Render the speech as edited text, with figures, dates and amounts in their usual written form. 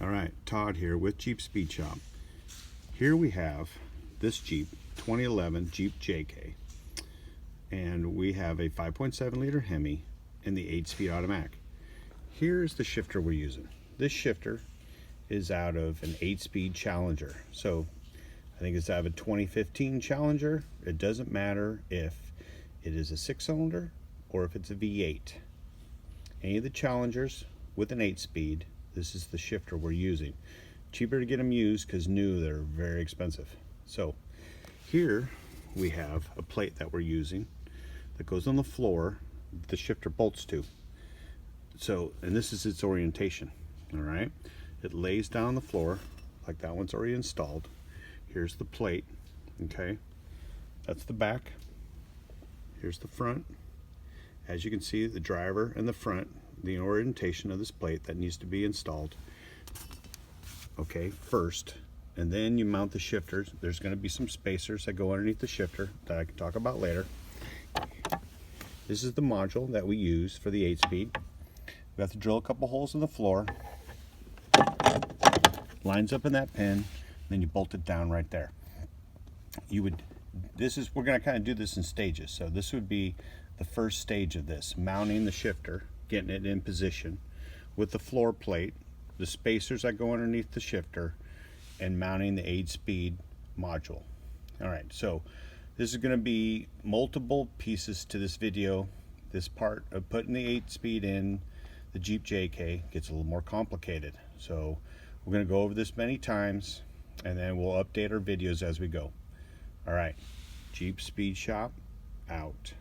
All right, Todd here with Jeep Speed Shop. Here we have this Jeep, 2011 Jeep JK, and we have a 5.7 liter Hemi and the 8-speed automatic. Here's the shifter we're using. This shifter is out of an 8-speed Challenger. So I think it's out of a 2015 Challenger. It doesn't matter if it is a 6-cylinder or if it's a V8. Any of the Challengers with an 8-speed, this is the shifter we're using. Cheaper to get them used because new, they're very expensive. So here we have a plate that we're using that goes on the floor, the shifter bolts to. So, and this is its orientation, all right? It lays down on the floor like that one's already installed. Here's the plate, okay? That's the back. Here's the front. As you can see, the driver and the front, the orientation of this plate that needs to be installed, okay, first. And then you mount the shifters. There's going to be some spacers that go underneath the shifter that I can talk about later. This is the module that we use for the 8-speed. We have to drill a couple holes in the floor. Lines up in that pin, then you bolt it down right there. We're going to kind of do this in stages. So this would be the first stage of this, mounting the shifter, getting it in position with the floor plate, the spacers that go underneath the shifter, and mounting the 8-speed module. All right, so this is going to be multiple pieces to this video. This part of putting the 8-speed in the Jeep JK gets a little more complicated. So we're going to go over this many times, and then we'll update our videos as we go. All right, Jeep Speed Shop out.